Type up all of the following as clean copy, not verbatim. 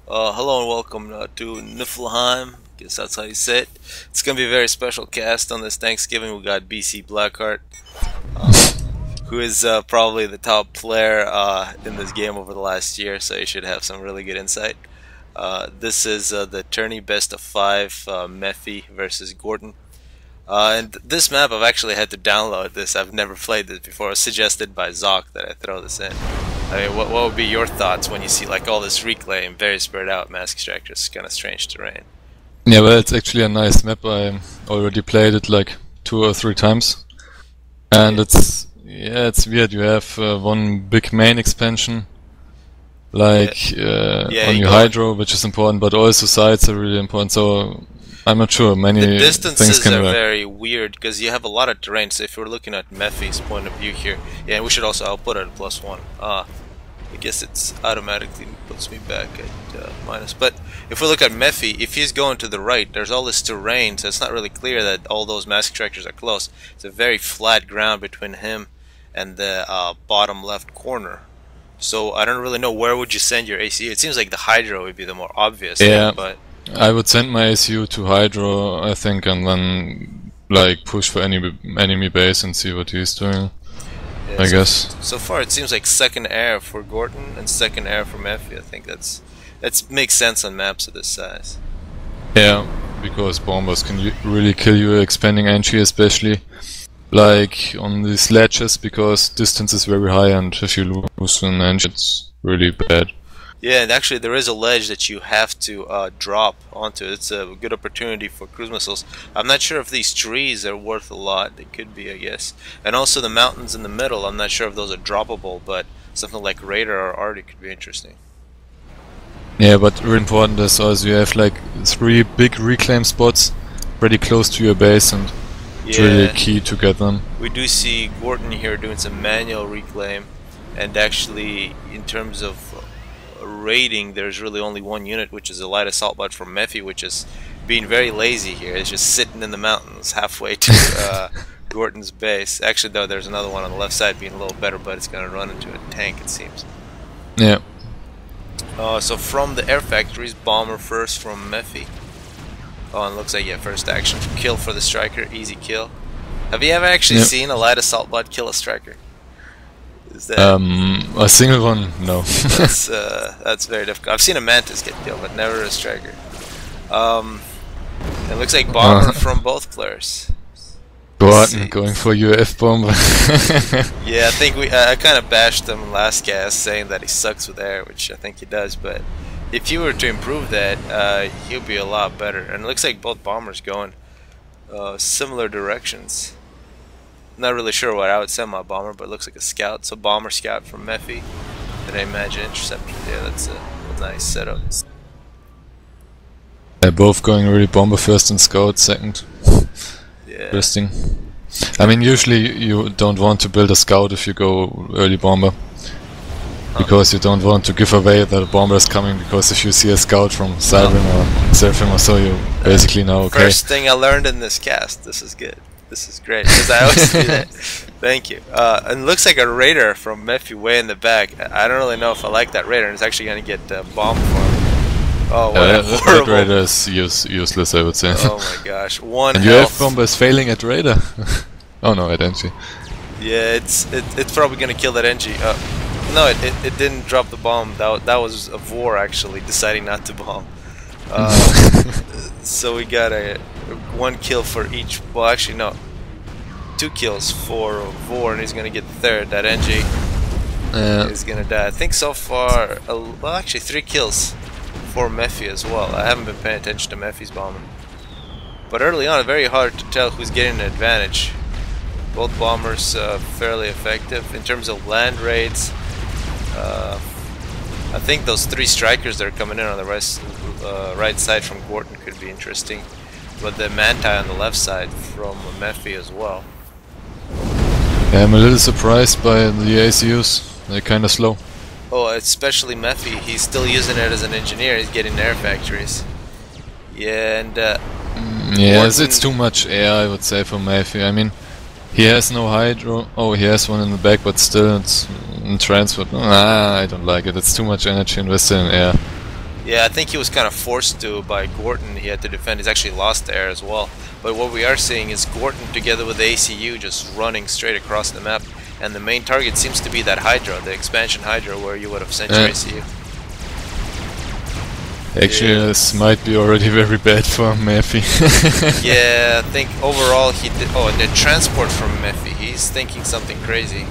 Hello and welcome to Niflheim. Guess that's how you say it. It's gonna be a very special cast on this Thanksgiving. We got BC Blackheart, who is probably the top player in this game over the last year, so you should have some really good insight. This is the tourney best of 5 Mephi versus Gorton. And this map, I've actually had to download this. I've never played this before. It was suggested by Zoc that I throw this in. I mean, what would be your thoughts when you see like all this reclaim, very spread out mask extractors, kind of strange terrain? Yeah, well, it's actually a nice map. I already played it like 2 or 3 times, and it's weird. You have one big main expansion, like on your hydro, which is important, but also sides are really important. So I'm not sure. Many The things distances can are work. very weird because you have a lot of terrain. So if we're looking at Mephi's point of view here, yeah, we should also, I'll put it at +1. I guess it's automatically puts me back at minus. But if we look at Mephi, if he's going to the right, there's all this terrain, so it's not really clear that all those mask extractors are close. It's a very flat ground between him and the bottom left corner. So I don't really know, where would you send your ACU? It seems like the Hydro would be the more obvious Yeah. thing, but I would send my ACU to Hydro, I think, and then like push for any enemy base and see what he's doing. yeah, I guess. so far it seems like second air for Gorton and second air for Mephi. I think that's makes sense on maps of this size. Yeah, because bombers can really kill you, expanding entry especially, like on these ledges, because distance is very high, and if you lose an entry, it's really bad. Yeah, and actually there is a ledge that you have to drop onto. It's a good opportunity for cruise missiles. I'm not sure if these trees are worth a lot. They could be, I guess. And also the mountains in the middle, I'm not sure if those are droppable, but something like Radar or Arty could be interesting. Yeah, but really important is also you have like 3 big reclaim spots pretty close to your base, and it's really key to get them. We do see Gorton here doing some manual reclaim, and actually in terms of raiding, there's really only one unit, which is a light assault bot from Mephi, which is being very lazy here. It's just sitting in the mountains halfway to Gorton's base. Actually, though, there's another one on the left side being a little better, but it's going to run into a tank, it seems. Yeah. So from the air factories, bomber first from Mephi. Oh, and looks like, yeah, first action. Kill for the striker, easy kill. Have you ever actually seen a light assault bot kill a striker? Is that a single one? No. that's very difficult. I've seen a Mantis get killed, but never a striker. It looks like bomber from both players. Gorton going for UF bomber. Yeah, I think I kind of bashed him last cast, saying that he sucks with air, which I think he does. But if you were to improve that, he'll be a lot better. And it looks like both bombers going similar directions. Not really sure what I would send my bomber, but it looks like a scout. So bomber scout from Mephi, and I imagine interceptor. Yeah, that's a nice setup. They're both going really bomber first and scout second. Yeah. Interesting. I mean, usually you don't want to build a scout if you go early bomber, because you don't want to give away that a bomber is coming, because if you see a scout from Siren or Seraphim or so, you basically know, okay. First thing I learned in this cast. This is good. This is great, because I always do that. Thank you. And it looks like a Raider from Mephi way in the back. I don't really know if I like that Raider, and it's actually going to get bombed for him. Oh, what a horrible... That Raider is useless, I would say. Oh my gosh. One and health. UF bomber is failing at Raider. Oh no, at NG. Yeah, it's probably going to kill that NG. No, it didn't drop the bomb. That was a Vor actually deciding not to bomb. So we got a 1 kill for each. Well, actually no, 2 kills for Vor, and he's gonna get the third. That NG is gonna die. I think so far, well, actually 3 kills for Mephi as well. I haven't been paying attention to Mephi's bombing, but early on, very hard to tell who's getting an advantage. Both bombers fairly effective in terms of land raids. I think those 3 strikers that are coming in on the right side from Gorton could be interesting, but the Manti on the left side from Mephi as well. Yeah, I'm a little surprised by the ACUs. They're kinda slow. Oh, especially Mephi. He's still using it as an engineer. He's getting air factories. Yeah, and yeah, it's too much air, I would say, for Mephi. I mean, he has no hydro. Oh, he has one in the back, but still it's in transport. I don't like it. It's too much energy invested in air. Yeah, I think he was kind of forced to by Gorton. He had to defend. He's actually lost the air as well. But what we are seeing is Gorton together with the ACU just running straight across the map. And the main target seems to be that Hydra, the expansion Hydra, where you would have sent your ACU. Actually, this might be already very bad for Mephi. Yeah, I think overall he did. Oh, and the transport from Mephi, he's thinking something crazy.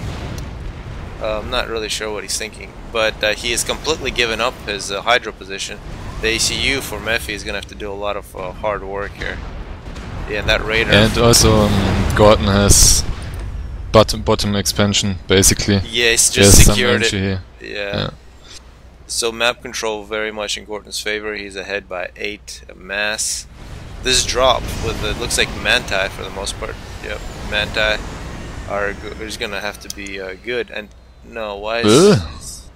I'm not really sure what he's thinking, but he has completely given up his Hydra position. The ACU for Mephi is gonna have to do a lot of hard work here. Yeah, and that Raider. And also, Gorton has bottom expansion basically. Yeah, he's just secured it. Here. Yeah. So map control very much in Gorton's favor. He's ahead by 8 mass. This drop with it looks like Manti for the most part. Yep, Manti is gonna have to be good. And no, why is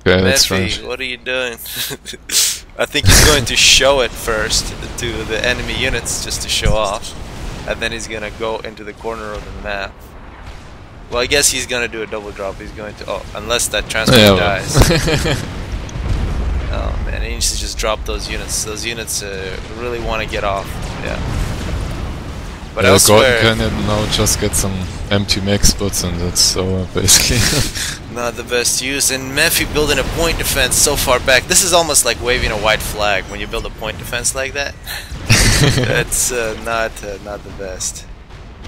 okay, that's strange. What are you doing? I think he's going to show it first to the enemy units just to show off, and then he's gonna go into the corner of the map. Well, I guess he's gonna do a double drop. He's going to unless that transport dies. Oh man, he needs to just drop those units. Those units really want to get off. Yeah. But elsewhere, Gorton can now just get some empty mech spots and that's over basically. Not the best use. And Mephi building a point defense so far back. This is almost like waving a white flag when you build a point defense like that. That's not the best.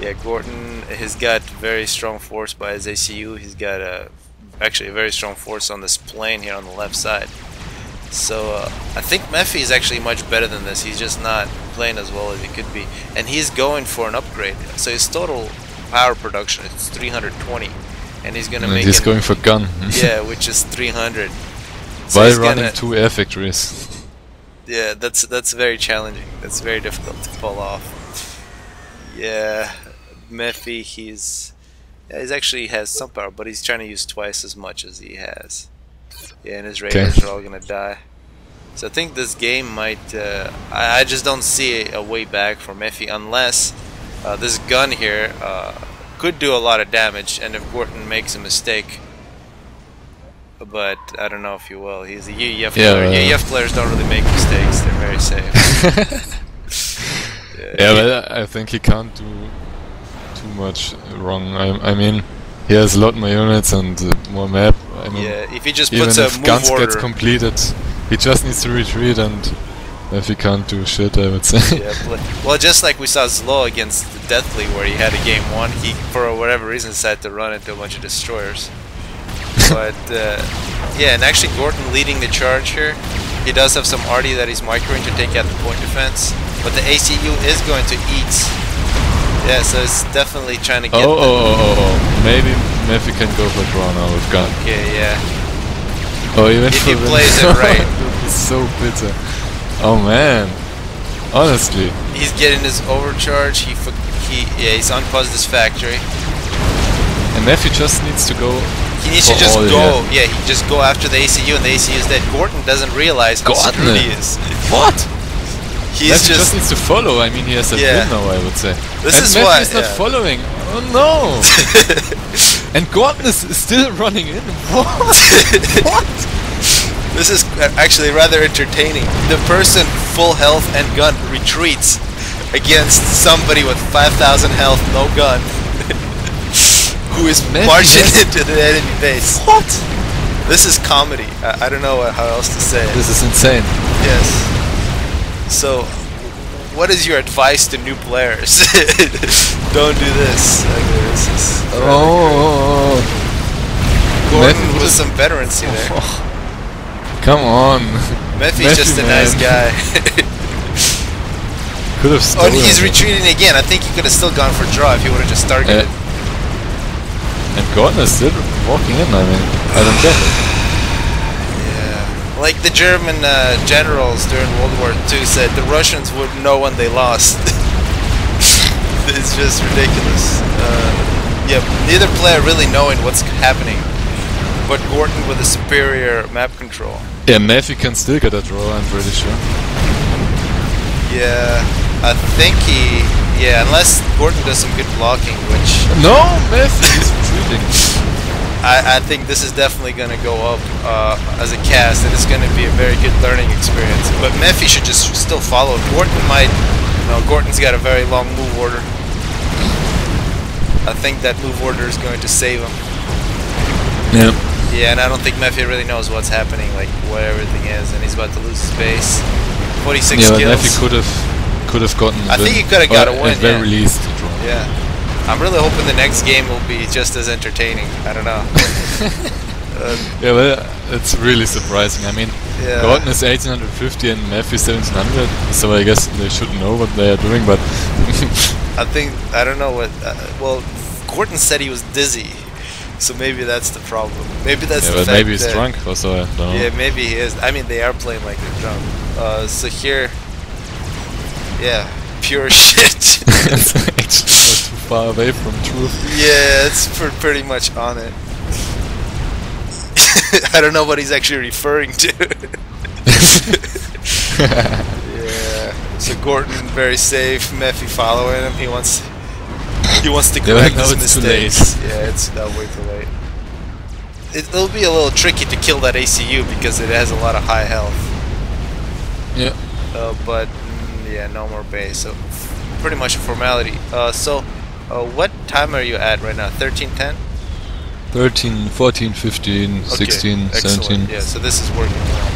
Yeah, Gorton has got very strong force by his ACU. He's got actually a very strong force on this plane here on the left side. So I think Mephi is actually much better than this. He's just not playing as well as he could be. And he's going for an upgrade. So his total power production is 320. And he's gonna make he's going for gun. Yeah, which is 300. So While running 2 air factories. Yeah, that's very challenging. That's very difficult to pull off. Yeah, Mephi, he's actually has some power, but he's trying to use twice as much as he has. Yeah, and his Raiders are all gonna die. So I think this game might. I just don't see a way back for Mephi unless this gun here could do a lot of damage, and if Gorton makes a mistake. But I don't know if he will. He's a UEF player. UEF players don't really make mistakes. They're very safe. Yeah, but I think he can't do too much wrong. I mean, he has a lot more units and more map. I mean, yeah, if he just even puts a if move guns order, gets completed, he just needs to retreat, and if he can't do shit, I would say. Yeah, well, just like we saw Zlo against Deathly, where he had a game 1, he for whatever reason decided to run into a bunch of destroyers. But yeah, and actually Gorton leading the charge here. He does have some arty that he's microing to take out the point defense, but the ACU is going to eat. Yeah, so it's definitely trying to get. Maybe Mephi can go for draw now with gun. Okay, yeah. Oh, even if he plays it right. It's so bitter. Oh man, honestly. He's getting his overcharge. He's unpaused his factory. And Mephi just needs to go. He needs to just go. Yeah, he just go after the ACU, and the ACU is dead. Gorton doesn't realize how screwed he is. What? He's just needs to follow. I mean, he has a win now, I would say. This is why he's not following. Oh no! And Gorton is still running in. What? What? This is actually rather entertaining. The person full health and gun retreats against somebody with 5,000 health, no gun, who is marching into the enemy base. What? This is comedy. I don't know how else to say it. This is insane. Yes. So, what is your advice to new players? Don't do this. This is Gorton with some veterancy there. Come on. Mephi's just a nice guy. Could have stolen. Oh, and he's retreating again. I think he could have still gone for draw if he would have just targeted. And Gorton is still walking in, I mean, I don't get it. Yeah. Like the German generals during World War II said, the Russians would know when they lost. It's just ridiculous. Yeah, neither player really knowing what's happening. But Gorton with a superior map control. Yeah, Mephi can still get a draw, I'm pretty sure. Yeah, I think he... Yeah, unless Gorton does some good blocking, which... No, Mephi is retreating. I think this is definitely going to go up as a cast, and it's going to be a very good learning experience. But Mephi should just still follow. Gorton might, Gorton's got a very long move order. I think that move order is going to save him. Yeah. Yeah, and I don't think Mephi really knows what's happening, like what everything is, and he's about to lose his base. 46 yeah, kills. Yeah, Mephi could have gotten. I think he could have got a win. At very least, a draw. Yeah. I'm really hoping the next game will be just as entertaining. I don't know. Yeah, well, it's really surprising. I mean, yeah. Gorton is 1850 and Mephi 1700, so I guess they should know what they are doing, but... I don't know what... well, Gorton said he was dizzy, so maybe that's the problem. Maybe that's the fact maybe he's drunk also, I don't know. Yeah, maybe he is. I mean, they are playing like they're drunk. So here... Yeah, pure shit. It's actually not too far away from truth. Yeah, it's pretty much on it. I don't know what he's actually referring to. Yeah. So Gorton very safe. Mephi following him. He wants to correct his mistakes. Yeah, it's not way too late. It'll be a little tricky to kill that ACU because it has a lot of high health. Yeah. But yeah, no more base. So pretty much a formality. What time are you at right now? 13:10. 13, 14, 15, okay, 16, excellent. 17. Yeah, so this is working well.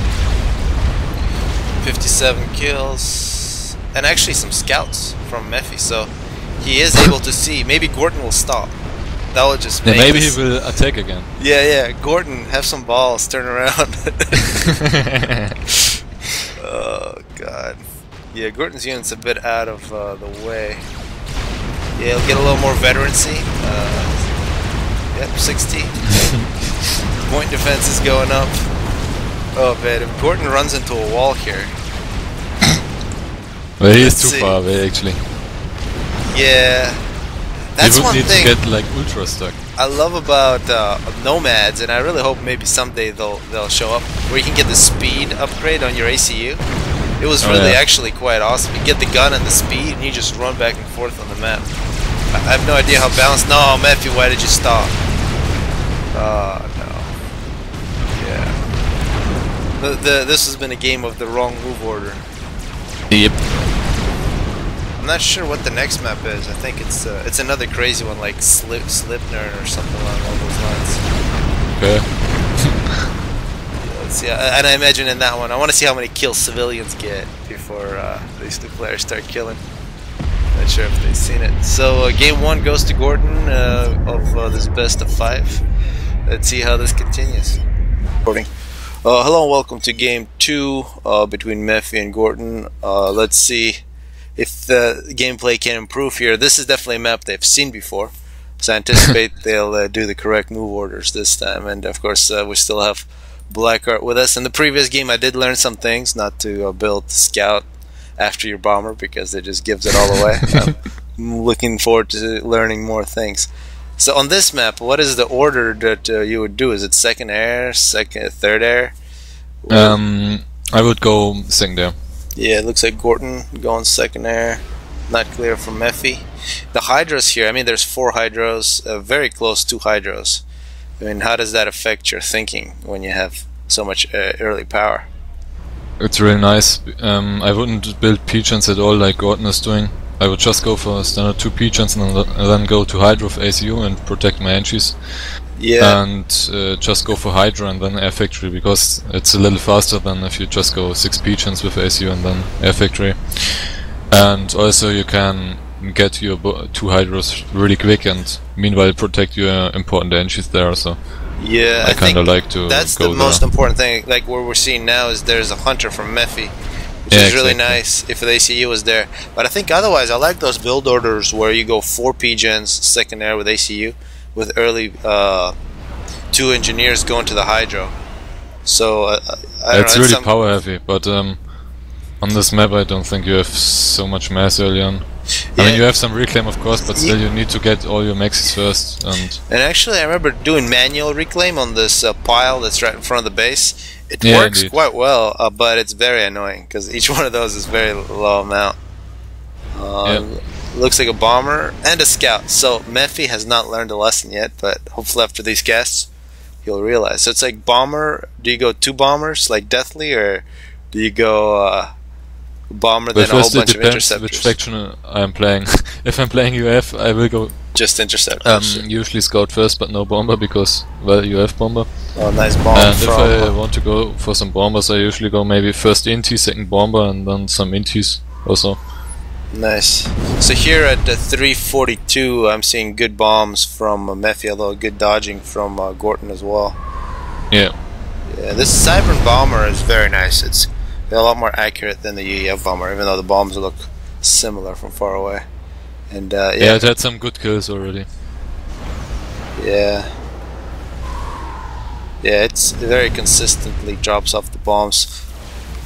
57 kills. And actually some scouts from Mephi, so he is able to see. Maybe Gorton will stop. That will just make maybe he will attack again. Yeah, Gorton, have some balls, turn around. Oh, God. Yeah, Gorton's unit's a bit out of the way. Yeah, he'll get a little more veterancy. Yep, 60. Point defense is going up. Oh man, if Gorton runs into a wall here... Well, he is too far away actually. Yeah. That's he would one need thing to get like ultra stuck. I love about nomads, and I really hope maybe someday they'll show up, where you can get the speed upgrade on your ACU. It was really actually quite awesome. You get the gun and the speed, and you just run back and forth on the map. I have no idea how balanced... No, Mephi, why did you stop? Oh, no. Yeah. This has been a game of the wrong move order. Yep. I'm not sure what the next map is. I think it's another crazy one, like Slipner or something along those lines. Okay. Yeah, let's see. And I imagine in that one, I want to see how many kills civilians get before these two players start killing. Not sure if they've seen it. So game 1 goes to Gorton of this best of 5. Let's see how this continues. Recording. Hello and welcome to game 2 between Mephi and Gorton. Let's see if the gameplay can improve here. This is definitely a map they've seen before, so I anticipate they'll do the correct move orders this time. And of course we still have Blackheart with us. In the previous game I did learn some things, not to build scout after your bomber because it just gives it all away. I'm looking forward to learning more things. So on this map, what is the order that you would do? Is it second air, third air? I would go second air. Yeah, it looks like Gorton going second air. Not clear from Mephi. The hydros here, I mean there's 4 hydros, very close to hydros. I mean, how does that affect your thinking when you have so much early power? It's really nice. I wouldn't build P-gens at all like Gorton is doing. I would just go for standard 2 P-gens and then go to Hydro for ACU and protect my entries. Yeah. And just go for Hydra and then Air Factory, because it's a little faster than if you just go 6 P-gens with ACU and then Air Factory. And also you can get your 2 Hydros really quick and meanwhile protect your important entries there. So yeah, I kind of like to that's go the most important thing. Like what we're seeing now is there's a hunter from Mephi, which is really nice if the ACU was there. But I think otherwise I like those build orders where you go 4 P-gens second air with ACU, with early 2 engineers going to the Hydro. So it's really power heavy, but on this map I don't think you have so much mass early on. I mean, you have some reclaim of course, but still you need to get all your maxes first. And actually I remember doing manual reclaim on this pile that's right in front of the base. It works quite well, but it's very annoying because each one of those is very low amount. Looks like a bomber and a scout. So Mephi has not learned a lesson yet, but hopefully after these casts he'll realize. So it's like bomber. Do you go 2 bombers like deathly, or do you go bomber then a whole First, it bunch of depends interceptors? which faction I'm playing. If I'm playing UF, I will go Just interceptors. usually scout first, but no bomber because, well, UF bomber. Oh, nice bomb And if from. I want to go for some bombers, I usually go maybe first inti, second bomber, and then some intis also. Nice. So here at the 342, I'm seeing good bombs from Mephi, although good dodging from Gorton as well. Yeah. Yeah, this Cybern bomber is very nice. It's a lot more accurate than the UEF bomber, even though the bombs look similar from far away. And Yeah, it had some good kills already. yeah, it's very consistently drops off the bombs.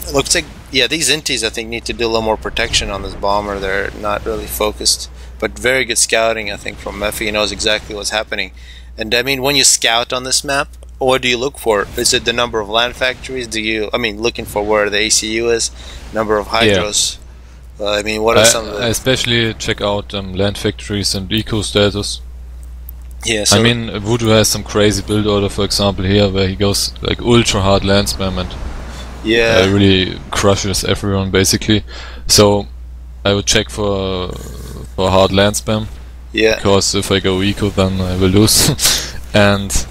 It looks like, yeah, these intis I think need to do a little more protection on this bomber. They're not really focused, but very good scouting I think from Mephi. He knows exactly what's happening. And I mean, when you scout on this map, what do you look for? Is it the number of land factories? Looking for where the ACU is, number of hydros? I mean, what are some of the... I especially check out land factories and eco status. Yeah, so I mean, Voodoo has some crazy build order, for example, here where he goes like ultra hard land spam and yeah, really crushes everyone basically. So I would check for hard land spam. yeah, Because if I go eco, then I will lose. And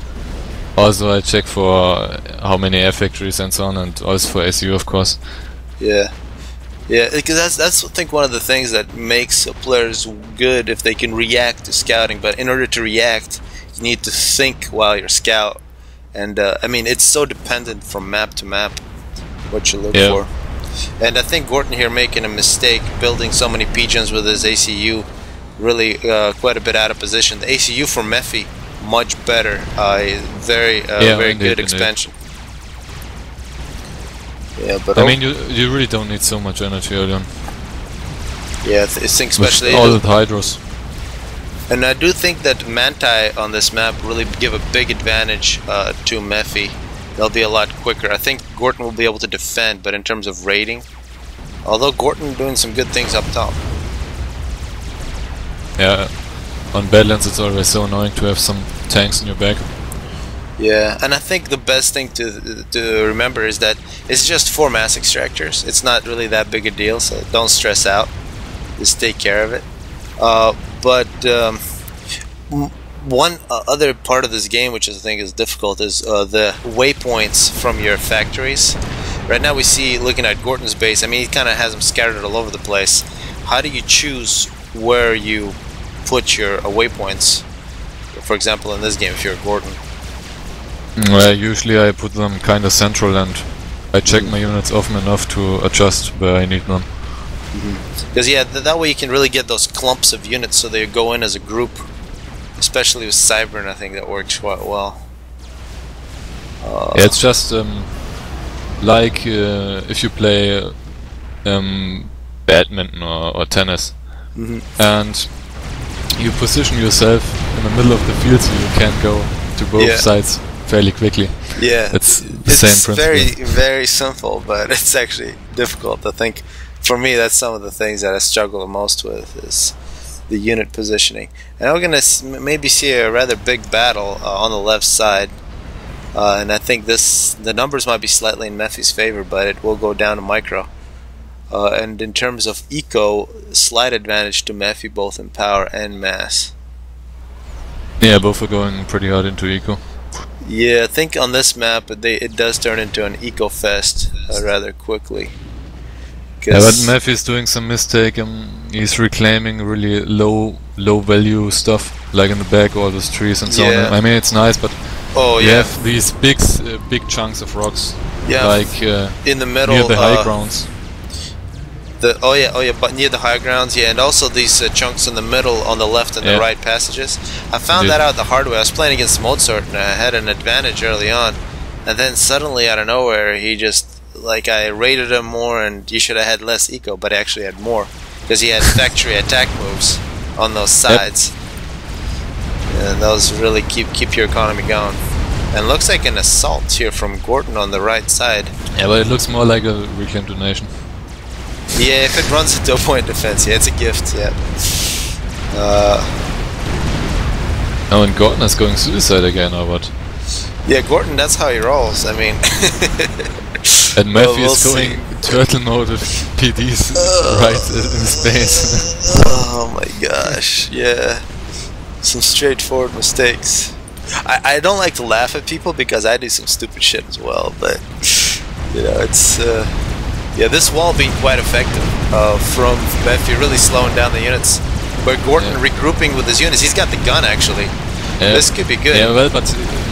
also I check for how many air factories and so on, and also for SU, of course. yeah. Yeah, because that's I think one of the things that makes players good if they can react to scouting. But in order to react, you need to think while you're scout. And I mean, it's so dependent from map to map what you look for. And I think Gorton here making a mistake building so many pigeons with his ACU, really quite a bit out of position. The ACU for Mephi, much better. Very good expansion. Yeah, but I mean, you really don't need so much energy early on. Yeah, I think especially all the hydros. And I do think that Manti on this map really give a big advantage to Mephi. They'll be a lot quicker. I think Gorton will be able to defend, but in terms of raiding, although Gorton doing some good things up top. Yeah, on Badlands it's always so annoying to have some tanks in your back. Yeah, and I think the best thing to remember is that it's just 4 mass extractors. It's not really that big a deal, so don't stress out. Just take care of it. One other part of this game, which I think is difficult, is the waypoints from your factories. Right now we see, looking at Gorton's base, I mean, he kind of has them scattered all over the place. How do you choose where you put your waypoints? For example, in this game, if you're Gorton. Well, usually I put them kind of central and I check my units often enough to adjust where I need them. Because yeah, that way you can really get those clumps of units so they go in as a group. Especially with Cybern, I think that works quite well. Yeah, it's just like if you play badminton or tennis, and you position yourself in the middle of the field so you can go to both sides fairly quickly. Yeah, it's the same principle. It's very simple, but it's actually difficult. I think for me that's some of the things that I struggle the most with is the unit positioning. And we're gonna maybe see a rather big battle on the left side, and I think the numbers might be slightly in Mephi's favor, but it will go down to micro. And in terms of eco, slight advantage to Mephi both in power and mass. Yeah, both are going pretty hard into eco. Yeah, I think on this map it does turn into an eco fest rather quickly. Yeah, but Mephi is doing some mistake. He's reclaiming really low value stuff, like in the back, all those trees and so on. I mean, it's nice, but you have these big chunks of rocks, like in the middle, near the high grounds. But near the high grounds, and also these chunks in the middle, on the left and the right passages. I found that out the hard way. I was playing against Mozart and I had an advantage early on, and then suddenly out of nowhere he just, like, I rated him more, and you should have had less eco, but I actually had more because he had factory attack moves on those sides, and those really keep your economy going. And looks like an assault here from Gorton on the right side. Yeah, but it looks more like a reclaim donation. Yeah, if it runs into a point defense, it's a gift. Oh, and Gorton is going suicide again, or what? Yeah, Gorton, that's how he rolls. I mean, And Matthew we'll is going turtle mode with PDs right in space. Oh my gosh, yeah. Some straightforward mistakes. I don't like to laugh at people because I do some stupid shit as well, but you know, it's yeah, this wall being quite effective from Matthew really slowing down the units. But Gorton regrouping with his units, he's got the gun actually. Yeah. This could be good. Yeah, well, but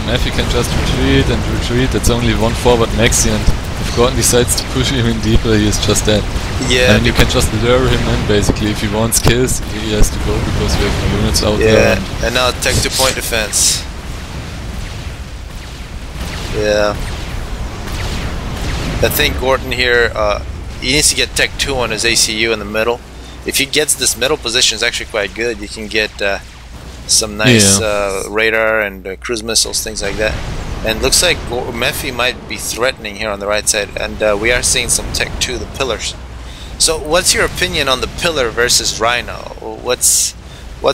Matthew can just retreat and retreat. It's only one forward maxi, and if Gorton decides to push him in deeper, he is just dead. Yeah. And you can just lure him in, basically. If he wants kills, he has to go because we have no units out there. Yeah, and now tech to point defense. Yeah. I think Gorton here, he needs to get tech 2 on his ACU in the middle. If he gets this middle position, it's actually quite good. You can get some nice radar and cruise missiles, things like that. And looks like Mephi might be threatening here on the right side, and we are seeing some tech 2, the pillars. So what's your opinion on the pillar versus Rhino? What's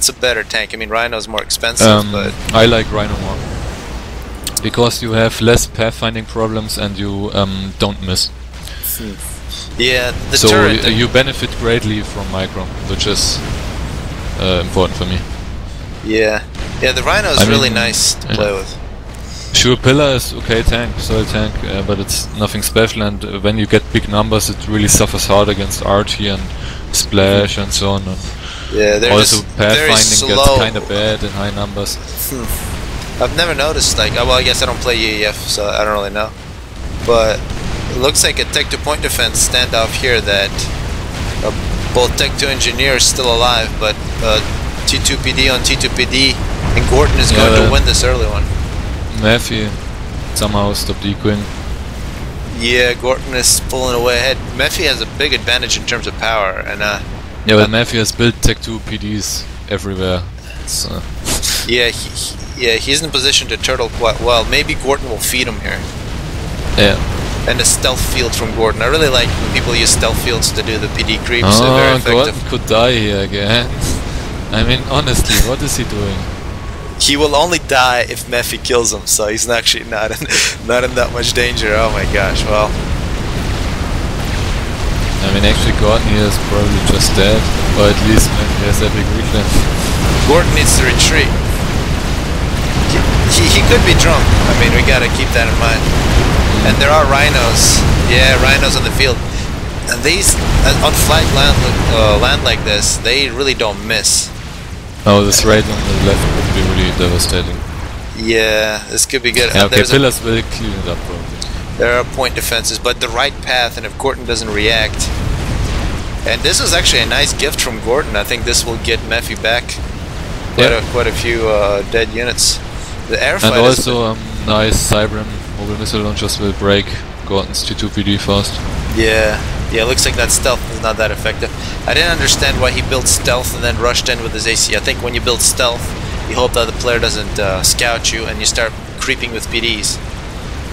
a better tank? I mean, Rhino's more expensive, but I like Rhino more. Because you have less pathfinding problems and you don't miss. Yeah, the so turret. You benefit greatly from micro, which is important for me. Yeah, yeah, the Rhino is really nice to play with. Sure, pillar is okay tank, solid tank, but it's nothing special. And when you get big numbers, it really suffers hard against RT and splash and so on. And yeah, also pathfinding gets kind of bad in high numbers. I've never noticed, like, well, I guess I don't play UEF, so I don't really know. But it looks like a tech to point defense standoff here that both tech 2 engineers still alive, but T2 PD on T2 PD, and Gorton is going to win this early one. Matthew somehow stopped decoying. Yeah, Gorton is pulling away ahead. Matthew has a big advantage in terms of power, and yeah, but Matthew has built tech 2 PDs everywhere. So. Yeah, he's in position to turtle quite well. Maybe Gorton will feed him here. Yeah. And a stealth field from Gorton. I really like when people use stealth fields to do the PD creeps. They're very effective. Gorton could die here again. I mean, honestly, what is he doing? He will only die if Mephi kills him, so he's actually not in that much danger. Oh my gosh, well. I mean, actually Gorton here is probably just dead, or at least Mephi has epic reclaim. Gorton needs to retreat. He could be drunk. I mean, we gotta keep that in mind. And there are rhinos. Yeah, rhinos on the field. And these, on flag land like this, they really don't miss. Oh, this raid on the left would be really devastating. Yeah, this could be good. Yeah, okay, pillars will clean it up probably. There are point defenses, but the right path, and if Gorton doesn't react. And this is actually a nice gift from Gorton. I think this will get Mephi back quite a few dead units. The airfight and also nice Cybrim mobile missile launchers will break Gorton's T2 PD fast. Yeah, looks like that stealth is not that effective. I didn't understand why he built stealth and then rushed in with his AC. I think when you build stealth, you hope that the player doesn't scout you and you start creeping with PDs.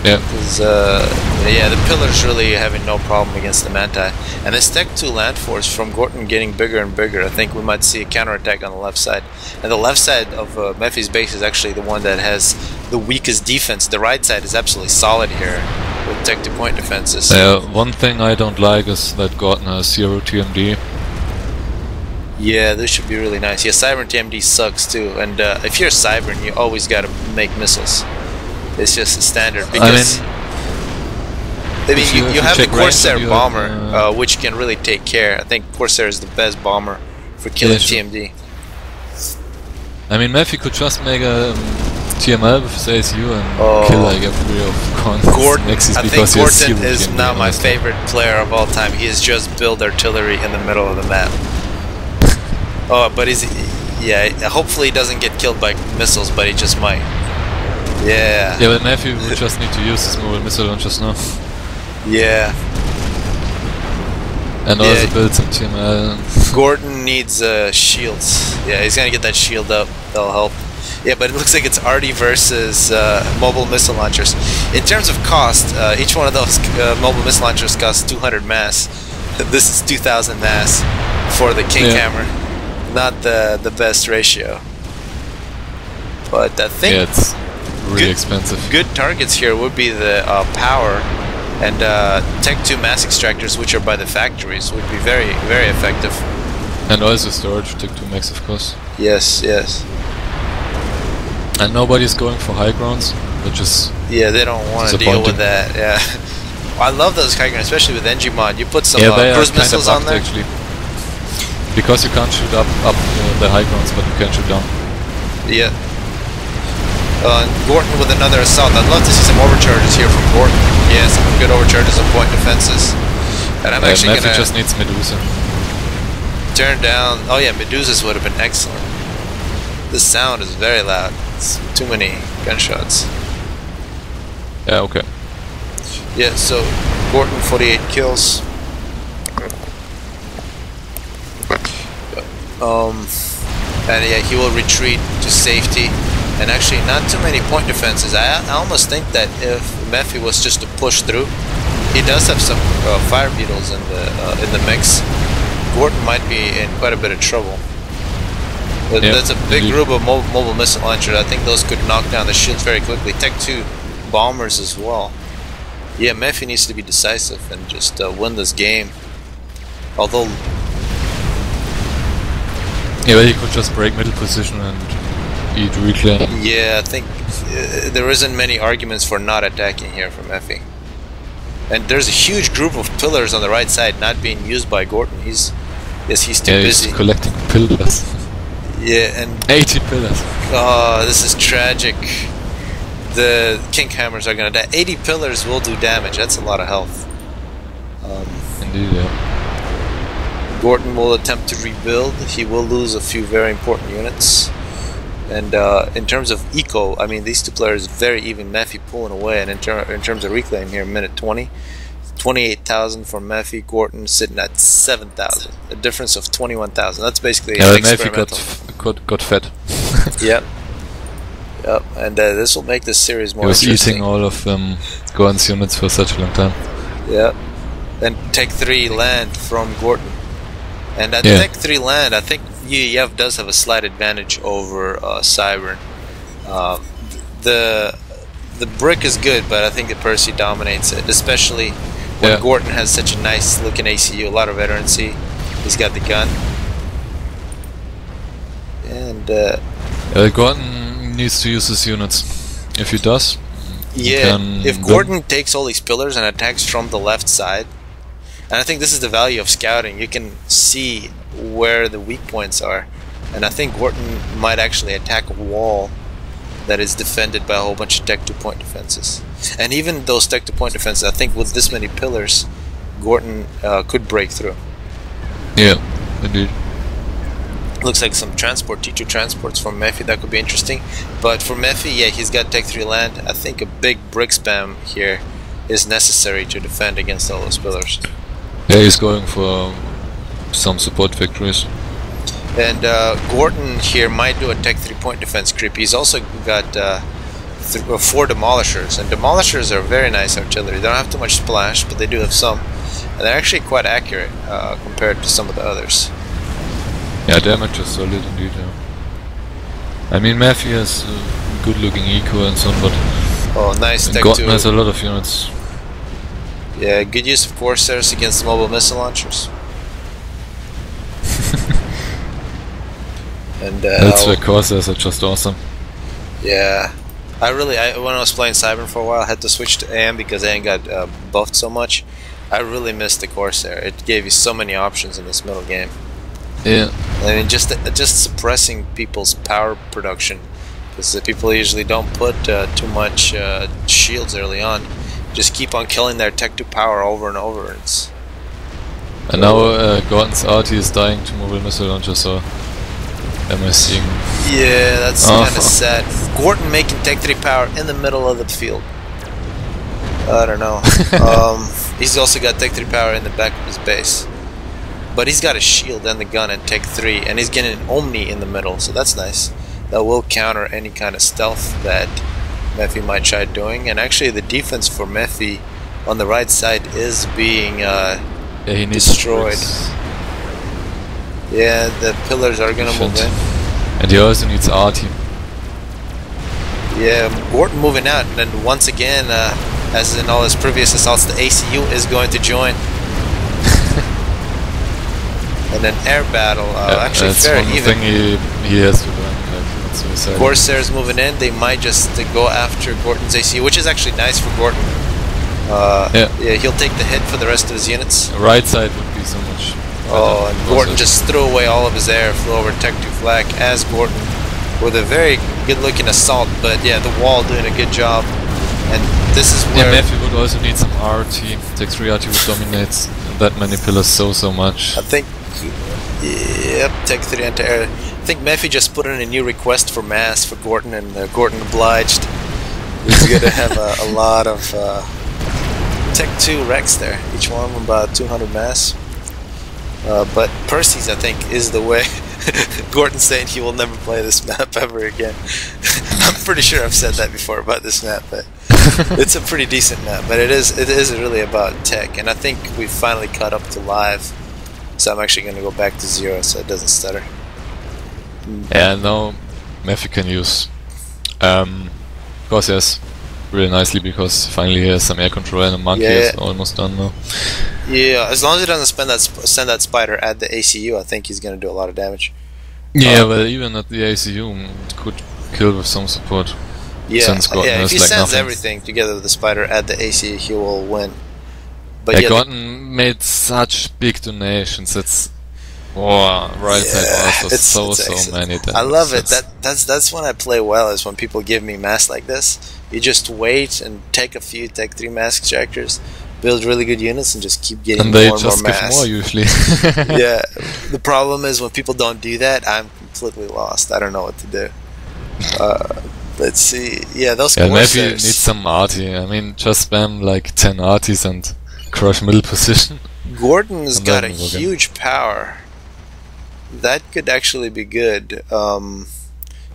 Yeah. Because, yeah, the pillar's really having no problem against the Manti. And this Tech 2 land force from Gorton getting bigger and bigger. I think we might see a counterattack on the left side. And the left side of Mephi's base is actually the one that has the weakest defense. The right side is absolutely solid here with Tech 2 point defenses. One thing I don't like is that Gorton has 0 TMD. Yeah, this should be really nice. Yeah, Cybern TMD sucks too. And if you're Cybern, you always gotta make missiles. It's just a standard because I mean you have the Corsair bomber, which can really take care. I think Corsair is the best bomber for killing TMD. I mean, Mephi could just make a TML with his ASU and kill like every of Gorton. I think Gorton is TMD, now my favorite player of all time. He has just built artillery in the middle of the map. But hopefully he doesn't get killed by missiles, but he just might. Yeah. Yeah, but Mephi would just need to use his mobile missile launchers now. Yeah. And also build some TML. Gorton needs shields. Yeah, he's gonna get that shield up. That'll help. Yeah, but it looks like it's Arty versus mobile missile launchers. In terms of cost, each one of those mobile missile launchers costs 200 mass. This is 2,000 mass for the King Hammer. Not the best ratio. But I think really expensive. Good targets here would be the power and Tech 2 mass extractors, which are by the factories, would be very, very effective. And also storage, Tech 2 max, of course. Yes, yes. And nobody's going for high grounds, which is yeah, they don't want to deal with that. Yeah, I love those high grounds, especially with NG mod. You put some cruise missiles on there. Actually, because you can't shoot up the high grounds, but you can shoot down. Yeah. Gorton with another assault. I'd love to see some overcharges here from Gorton. Yeah, some good overcharges and point defenses. And I'm actually gonna just needs Medusa. Turn down. Oh yeah, Medusas would have been excellent. The sound is very loud. It's too many gunshots. Yeah, okay. Yeah, so Gorton 48 kills. And yeah, he will retreat to safety. And actually, not too many point defenses. I almost think that if Mephi was just to push through, he does have some fire beetles in the mix. Gorton might be in quite a bit of trouble. But that's a big group of mobile missile launchers. I think those could knock down the shields very quickly. Tech 2 bombers as well. Yeah, Mephi needs to be decisive and just win this game. Although... yeah, well, he could just break middle position and eat reclaim. Yeah, I think there isn't many arguments for not attacking here from Mephi. And there's a huge group of pillars on the right side not being used by Gorton. He's too busy. He's collecting pillars. Yeah, and 80 pillars. Oh, this is tragic. The King Hammers are gonna die. 80 pillars will do damage. That's a lot of health. Indeed, yeah. Gorton will attempt to rebuild. He will lose a few very important units. And in terms of eco, I mean, these two players very even. Mephi pulling away, and in terms of reclaim here, minute 20, 28,000 for Mephi. Gorton sitting at 7,000, a difference of 21,000. That's basically experimental. Mephi got fat. Yep. Yep. And this will make this series more interesting. He was eating all of Gorton's units for such a long time. Yep. And Tech 3 land from Gorton. And at Tech 3 land, I think UEF does have a slight advantage over Cybern. The brick is good, but I think the Percy dominates it, especially when Gorton has such a nice looking ACU, a lot of veterancy. He's got the gun. And Gorton needs to use his units. If he does, if Gorton takes all these pillars and attacks from the left side, and I think this is the value of scouting, you can see where the weak points are. And I think Gorton might actually attack a wall that is defended by a whole bunch of Tech 2 point defenses. And even those Tech 2 point defenses, I think with this many pillars, Gorton could break through. Yeah, indeed. Looks like some T2 transports from Mephi, that could be interesting. But for Mephi, yeah, he's got Tech 3 land. I think a big brick spam here is necessary to defend against all those pillars. Yeah, he's going for some support victories. And Gorton here might do a Tech 3 point defense creep. He's also got 4 demolishers, and demolishers are very nice artillery. They don't have too much splash, but they do have some, and they're actually quite accurate compared to some of the others. Yeah, damage is solid indeed. Yeah. I mean, Mephi has good looking eco and so on, but nice Tech 2. Gorton has a lot of units. Yeah, good use of Corsairs against mobile missile launchers. And that's why Corsairs are just awesome. Yeah, when I was playing Cybern for a while, I had to switch to AM because AM got buffed so much. I really missed the Corsair. It gave you so many options in this middle game. Yeah. I mean, just suppressing people's power production, because people usually don't put too much shields early on. Just keep on killing their Tech 2 power over and over. And now Gorton's arty is dying to mobile missile launcher, so am I seeing? Yeah, that's kind of sad. Gorton making Tech 3 power in the middle of the field. I don't know. He's also got Tech 3 power in the back of his base. But he's got a shield and the gun in Tech 3, and he's getting an Omni in the middle, so that's nice. That will counter any kind of stealth that Mephi might try doing. And actually the defense for Mephi on the right side is being he needs destroyed. Yeah, the pillars are gonna move in. And he also needs arty. Yeah, Gorton moving out, and then once again, as in all his previous assaults, the ACU is going to join. And an air battle, actually that's fair one even. thing he has to learn. Like, suicide. Corsairs moving in, they might just go after Gorton's ACU, which is actually nice for Gorton. Yeah, he'll take the hit for the rest of his units. Right side would be so much. Oh, and Gorton just threw away all of his air, flew over Tech 2 flak as Gorton with a very good looking assault, but yeah, the wall doing a good job. And this is where... Yeah, Matthew would also need some RT. Tech 3 RT would dominate that many pillars so much. I think... Yep, Tech 3 anti-air. I think Mephi just put in a new request for mass for Gorton, and Gorton obliged. He's going to have a lot of Tech 2 wrecks there, each one of them about 200 mass. But Percy's, I think, is the way. Gorton's saying he will never play this map ever again. I'm pretty sure I've said that before about this map, but it's a pretty decent map. But it is really about tech, and I think we've finally caught up to live. So I'm actually going to go back to 0 so it doesn't stutter. Yeah, now Matthew can use Corsairs really nicely because finally he has some air control and a monkey is almost done now. Yeah, as long as he doesn't send that spider at the ACU, I think he's going to do a lot of damage. Yeah, well, even at the ACU, it could kill with some support. Yeah, if he sends everything together with the spider at the ACU, he will win. But yeah, Gorton made such big donations. It's right side also so many. I love it. That's when I play well. Is when people give me masks like this. You just wait and take a few Tech 3 mask extractors, build really good units, and just keep getting more and more mass. And they just give more usually. Yeah. The problem is when people don't do that, I'm completely lost. I don't know what to do. Let's see. Yeah, those Corsairs. Maybe you need some arty. I mean, just spam like 10 arties and crush middle position. Gorton's got a huge power. That could actually be good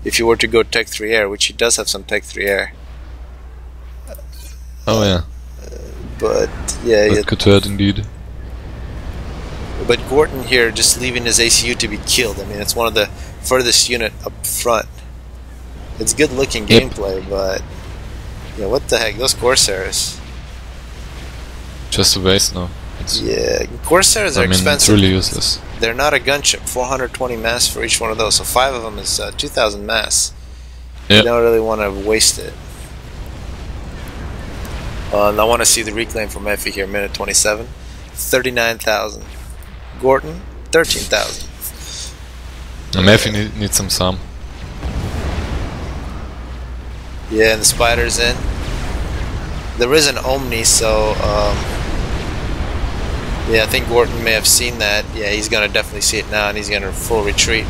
if you were to go Tech 3 air, which he does have some Tech 3 air. Oh yeah. But yeah, that could hurt indeed. But Gorton here just leaving his ACU to be killed. I mean, it's one of the furthest unit up front. It's good looking gameplay, but yeah, what the heck? Those Corsairs. Just a waste now. Yeah, Corsairs are expensive. It's really useless. They're not a gunship. 420 mass for each one of those. So 5 of them is 2,000 mass. You don't really want to waste it. And I want to see the reclaim from Mephi here. Minute 27. 39,000. Gorton, 13,000. Mephi needs some SAM. Yeah, and the spider's in. There is an Omni, so yeah, I think Gorton may have seen that. Yeah, he's going to definitely see it now, and he's going to full retreat.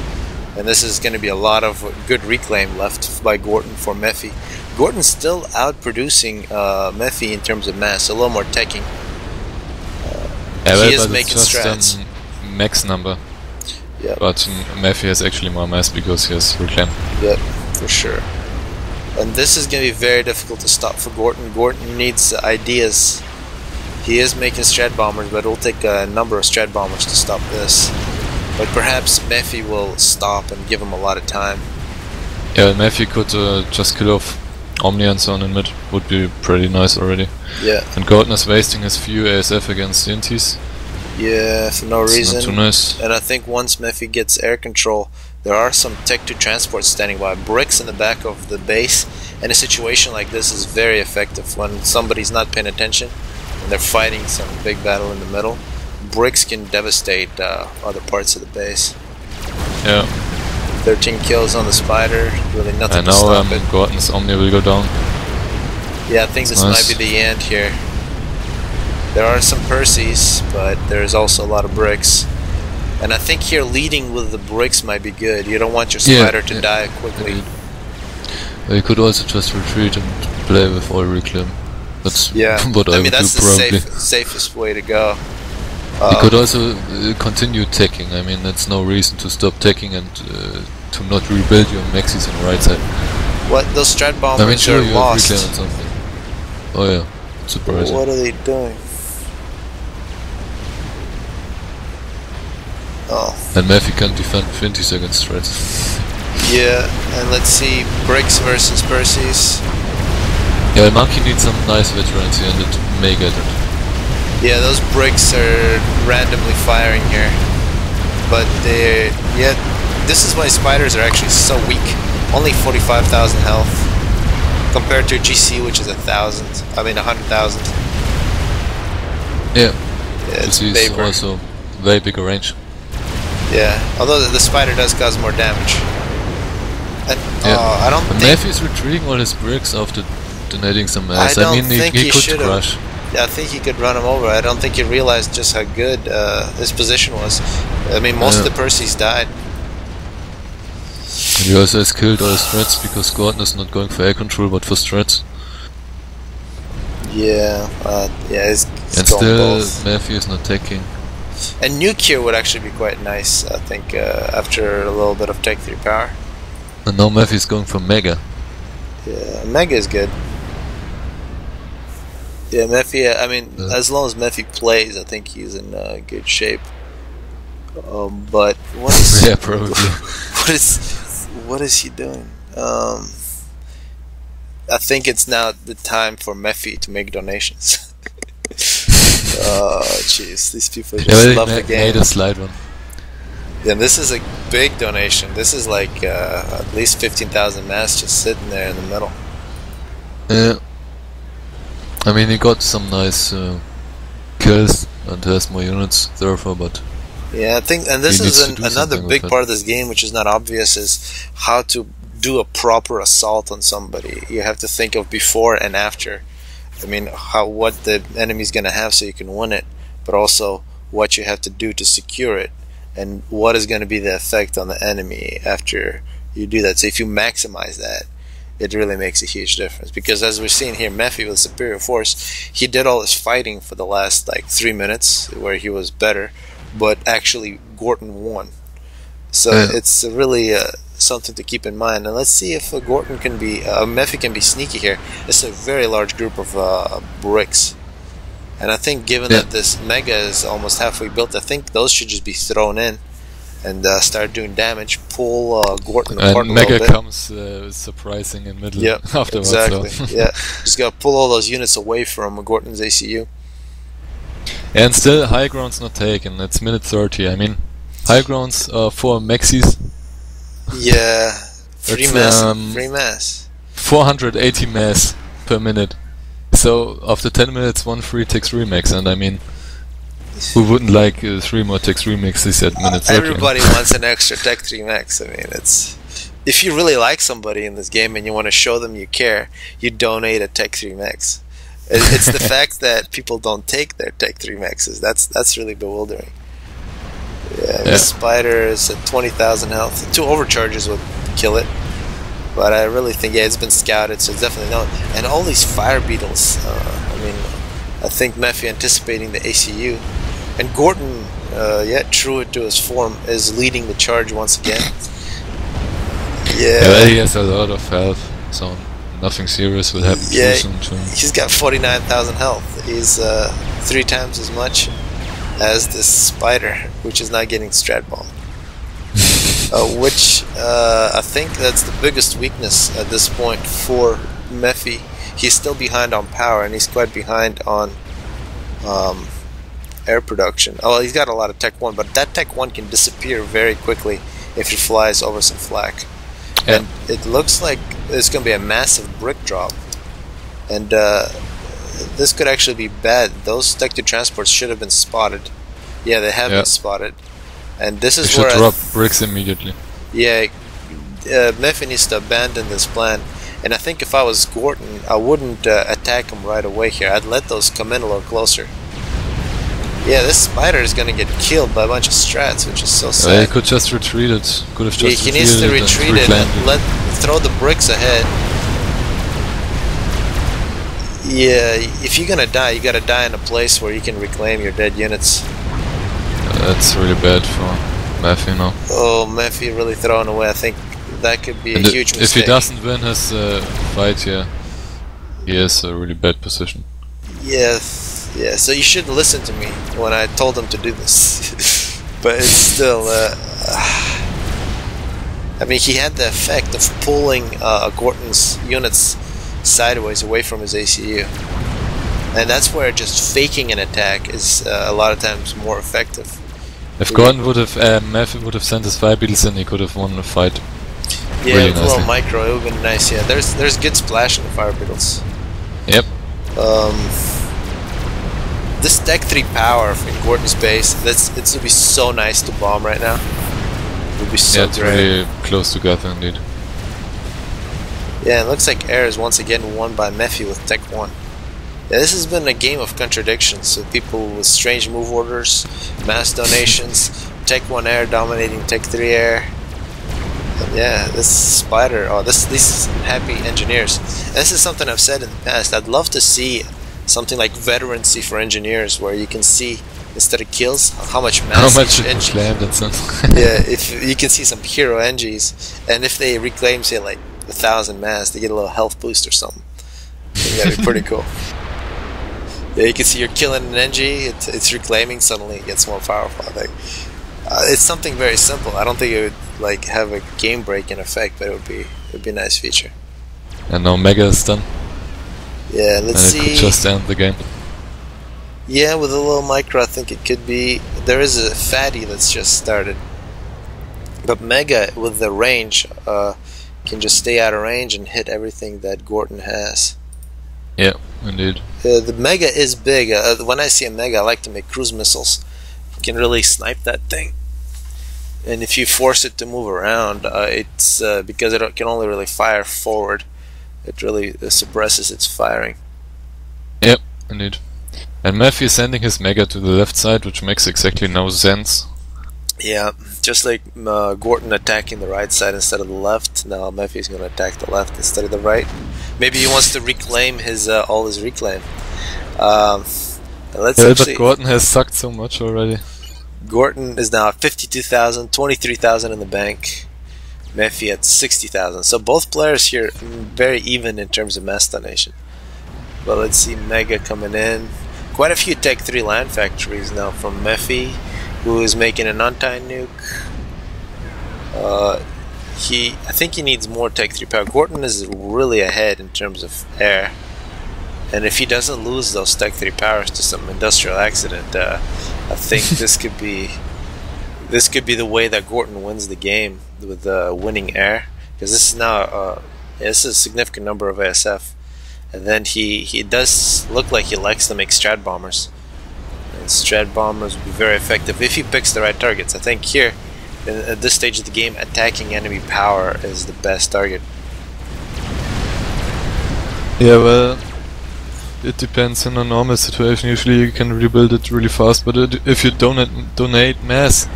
And this is going to be a lot of good reclaim left by Gorton for Mephi. Gorton's still outproducing Mephi in terms of mass, a little more teching. He is making strats. Max number. Yeah. But Mephi has actually more mass because he has reclaim. Yep, for sure. And this is going to be very difficult to stop for Gorton. Gorton needs ideas. He is making strat bombers, but it will take a number of strat bombers to stop this. But perhaps Mephi will stop and give him a lot of time. Yeah, Mephi could just kill off Omni and so on in mid. Would be pretty nice already. Yeah. And Gorton is wasting his few ASF against the NTs. Yeah, for no reason. Not too nice. And I think once Mephi gets air control, there are some Tech 2 transports standing by. Bricks in the back of the base. And a situation like this is very effective when somebody's not paying attention and they're fighting some big battle in the middle. Bricks can devastate other parts of the base. Yeah. 13 kills on the spider, really nothing to stop it. Gorton's Omni will go down. Yeah, I think this might be the end here. There are some Percys, but there's also a lot of bricks. And I think here leading with the bricks might be good. You don't want your spider to die quickly. You could also just retreat and play with all reclaim. That's what I would that's do probably. The safest way to go. You could also continue teching. I mean, that's no reason to stop teching and to not rebuild your maxis on the right side. What? Those strat bombers are lost. Reclaim and something. Oh yeah, surprising. What are they doing? Oh. And Mephi can't defend 20 seconds straight. Yeah, and let's see, Bricks versus Percy's. Yeah, Monkey needs some nice veterans here, and it may get it. Yeah, those bricks are randomly firing here. But yeah, this is why spiders are actually so weak. Only 45,000 health. Compared to GC, which is 1,000. I mean 100,000. Yeah, it's GC is also very bigger range. Yeah, although the spider does cause more damage. And, yeah. I don't think... Matthew's retreating all his bricks after donating some mass. I mean, he could crush. Yeah, I think he could run him over. I don't think he realized just how good his position was. I mean, most of the Percys died. And he also has killed all his threats because Gorton is not going for air control but for strats. Yeah, he's and still Matthew is not taking. And nuke here would actually be quite nice, I think, after a little bit of Tech 3 power. And now Matthew's going for Mega. Yeah, Mega is good. Yeah, Mephi, I mean, as long as Mephi plays, I think he's in good shape. But what is... yeah, probably. what is he doing? I think it's now the time for Mephi to make donations. Oh, jeez, these people just love the game. Made a slide one. Yeah, this is a big donation. This is like at least 15,000 mass just sitting there in the middle. Yeah. I mean, he got some nice kills and has more units, therefore, but... Yeah, I think, and this is another big part of this game which is not obvious, is how to do a proper assault on somebody. You have to think of before and after. I mean, what the enemy's gonna have so you can win it, but also what you have to do to secure it, and what is gonna be the effect on the enemy after you do that. So if you maximize that, it really makes a huge difference. Because as we're seeing here, Mephi with superior force, he did all his fighting for the last like 3 minutes where he was better, but actually Gorton won. So it's really something to keep in mind. And let's see if Gorton can be, Mephi can be sneaky here. It's a very large group of bricks. And I think given that this Mega is almost halfway built, I think those should just be thrown in and start doing damage. Pull Gorton apart a little bit. Mega comes surprising in middle afterwards. Exactly. So. Yeah, just gotta pull all those units away from Gorton's ACU. And still, high ground's not taken. It's minute 30. I mean, high grounds for maxis. Yeah, free mass. 480 mass per minute. So after 10 minutes, 1 free Tech 3 max, and I mean, who wouldn't like 3 more Tech 3 maxes at minute 30? Everybody wants an extra Tech 3 max. I mean, it's, if you really like somebody in this game and you want to show them you care, you donate a Tech 3 max. It's the fact that people don't take their Tech 3 maxes. That's really bewildering. Yeah, the spider is at 20,000 health. 2 overcharges would kill it. But I really think, it's been scouted, so it's definitely known. And all these fire beetles, I mean, I think Mephi anticipating the ACU. And Gorton, true to his form, is leading the charge once again. Yeah, he has a lot of health, so nothing serious will happen too soon to him. He's got 49,000 health. He's 3 times as much as this spider, which is not getting strat bombed. Which I think that's the biggest weakness at this point for Mephi. He's still behind on power, and he's quite behind on air production. Oh, well, he's got a lot of Tech 1, but that Tech 1 can disappear very quickly if he flies over some flak. And it looks like it's going to be a massive brick drop. And this could actually be bad. Those Tech 2 transports should have been spotted. Yeah, they have been spotted. And this is where should drop bricks immediately. Yeah, Mephi needs to abandon this plan. And I think if I was Gorton, I wouldn't attack him right away here. I'd let those come in a little closer. Yeah, this spider is gonna get killed by a bunch of strats, which is so sad. He could just retreat it. Could have just he needs to retreat it and throw the bricks ahead. Yeah, if you're gonna die, you gotta die in a place where you can reclaim your dead units. That's really bad for Mephi now. Oh, Mephi really throwing away. I think that could be a huge mistake. If he doesn't win his fight here, he is a really bad position. Yes, yeah. So you shouldn't listen to me when I told him to do this. But it's still, I mean, he had the effect of pulling Gorton's units sideways away from his ACU. And that's where just faking an attack is a lot of times more effective. If Gorton would have, Matthew would have sent his fire beetles in, he could have won the fight. Yeah, really with a little micro, it would have been nice. Yeah, there's good splash in the fire beetles. Yep. This Tech 3 power in Gorton's base, it would be so nice to bomb right now. It would be so it's great. really close together indeed. Yeah, it looks like Air is once again won by Mephi with Tech 1. Yeah, this has been a game of contradictions, with people with strange move orders, mass donations, Tech 1 Air dominating Tech 3 Air. And yeah, this Spider, these happy engineers. And this is something I've said in the past. I'd love to see something like veterancy for engineers, where you can see, instead of kills, how much mass it slammed and stuff. Yeah, if you can see some hero engies, and if they reclaim, say, like 1,000 mass, they get a little health boost or something. I think that'd be pretty cool. Yeah, you can see you're killing an engie, it's reclaiming, suddenly it gets more powerful. I think it's something very simple. I don't think it would like have a game-breaking effect, but it would be a nice feature. And now Mega is done. Yeah, let's see. And it could just end the game. Yeah, with a little micro, I think it could be. There is a fatty that's just started, but Mega with the range can just stay out of range and hit everything that Gorton has. Yeah, indeed. The Mega is big. When I see a Mega, I like to make cruise missiles. You can really snipe that thing. And if you force it to move around, it's because it can only really fire forward. It really suppresses its firing. Yep, indeed. And Matthew is sending his Mega to the left side, which makes exactly no sense. Yeah, just like Gorton attacking the right side instead of the left. Now Matthew's going to attack the left instead of the right. Maybe he wants to reclaim his all his reclaim. But Gorton has sucked so much already. Gorton is now at 52,000, 23,000 in the bank. Matthew at 60,000. So both players here very even in terms of mass donation. But let's see Mega coming in. Quite a few Tech 3 land factories now from Mephi, who is making an untied nuke. I think he needs more Tech 3 power. Gorton is really ahead in terms of air, and if he doesn't lose those Tech 3 powers to some industrial accident, I think this could be the way that Gorton wins the game with winning air, because this is now this is a significant number of ASF. And then he does look like he likes to make Strat Bombers. And Strat Bombers would be very effective if he picks the right targets. I think here, at this stage of the game, attacking enemy power is the best target. Yeah, well, it depends. In a normal situation, usually you can rebuild it really fast, but if you donate mass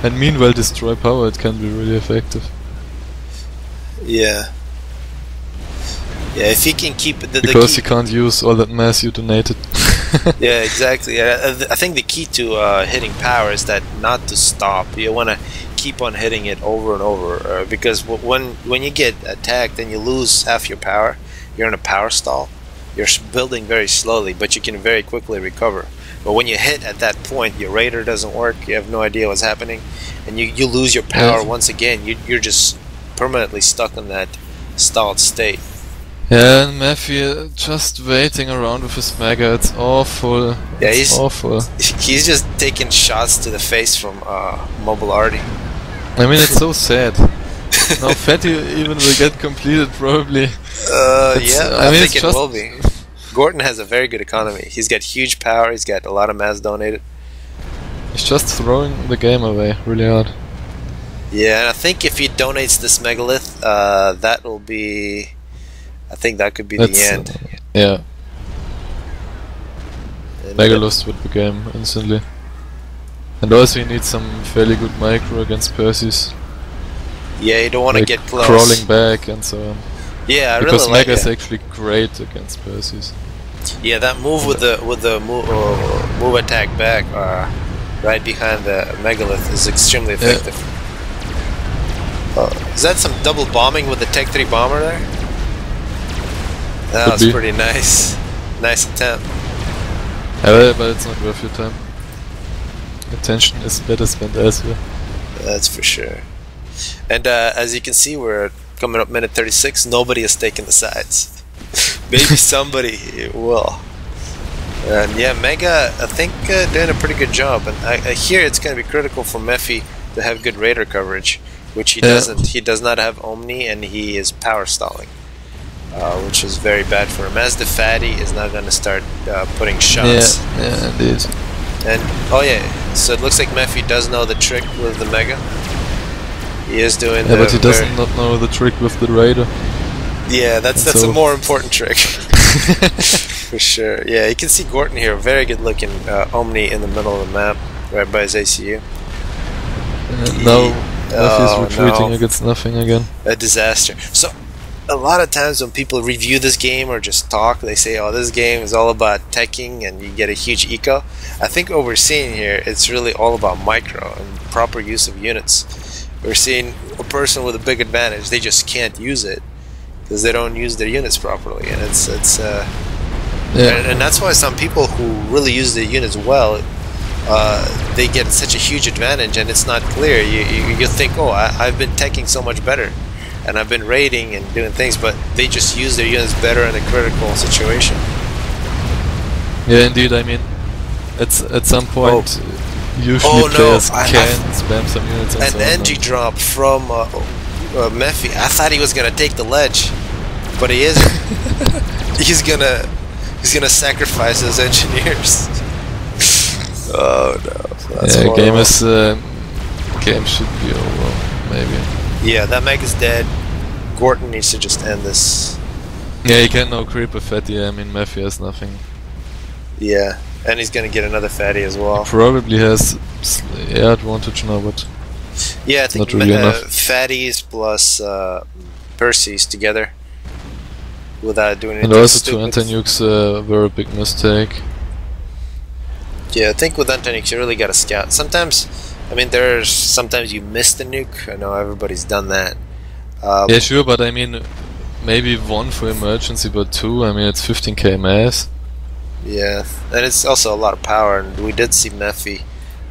and meanwhile destroy power, it can be really effective. Yeah. Yeah, if he can keep because you can't use all that mass you donated. Yeah, exactly. I think the key to hitting power is that not to stop. You want to keep on hitting it over and over, because when you get attacked and you lose half your power, you're in a power stall. You're building very slowly, but you can very quickly recover. But when you hit at that point, your radar doesn't work. You have no idea what's happening, and you lose your power once again. You're just permanently stuck in that stalled state. Yeah, and Matthew just waiting around with his Mega, it's awful. Yeah, he's awful. He's just taking shots to the face from Mobile Arty. I mean, it's so sad. Now Fatty even will get completed, probably. Yeah, I think it will be. Gorton has a very good economy. He's got huge power, he's got a lot of mass donated. He's just throwing the game away really hard. Yeah, and I think if he donates this Megalith, that will be... I think that could be the end. Yeah. Megalith would be game instantly. And also you need some fairly good micro against Perseus. Yeah, you don't want to get close. Crawling back and so on. Yeah, I because really like it. Because Mega is actually great against Perseus. Yeah, that move with the move attack back right behind the Megalith is extremely effective. Yeah. Is that some double bombing with the Tech 3 bomber there? That was pretty nice. Nice attempt. Yeah, but it's not worth your time. Attention is better spent elsewhere. That's for sure. And as you can see, we're coming up minute 36. Nobody has taken the sides. Maybe somebody will. And yeah, Mega, I think, doing a pretty good job. And I hear it's going to be critical for Mephi to have good radar coverage, which he doesn't. He does not have Omni, and he is power stalling, which is very bad for him. As the Fatty is now going to start putting shots. Yeah, indeed. And oh yeah, so it looks like Mephi does know the trick with the Mega. He is doing. Yeah, but he does not know the trick with the radar. Yeah, that's a more important trick. For sure. Yeah, you can see Gorton here, very good looking Omni in the middle of the map, right by his ACU. Now Mephi's retreating against nothing again. A disaster. So a lot of times when people review this game or just talk, they say, oh, this game is all about teching and you get a huge eco. I think what we're seeing here, it's really all about micro and proper use of units. We're seeing a person with a big advantage, they just can't use it because they don't use their units properly, and and that's why some people who really use their units well, they get such a huge advantage, and it's not clear. You think, oh, I've been teching so much better, and I've been raiding and doing things, but they just use their units better in a critical situation. Yeah, indeed. I mean, at some point, usually players can spam some units. And an NG drop from Mephi. I thought he was gonna take the ledge, but he isn't. He's gonna sacrifice his engineers. Oh no! That's game should be over, maybe. Yeah, that Mega's dead. Gorton needs to just end this. Yeah, he can now creep a Fatty. I mean, Mephi has nothing. Yeah, and he's gonna get another Fatty as well. He probably has air advantage now, but yeah, I think really Fatties plus Percy's together without doing anything. And also stupid. to anti-nukes were a big mistake. Yeah, I think with anti-nukes you really gotta scout. Sometimes, I mean, sometimes you miss the nuke. I know everybody's done that. Yeah, sure, but I mean, maybe one for emergency, but two, I mean, it's 15k mass. Yeah, and it's also a lot of power, and we did see Mephi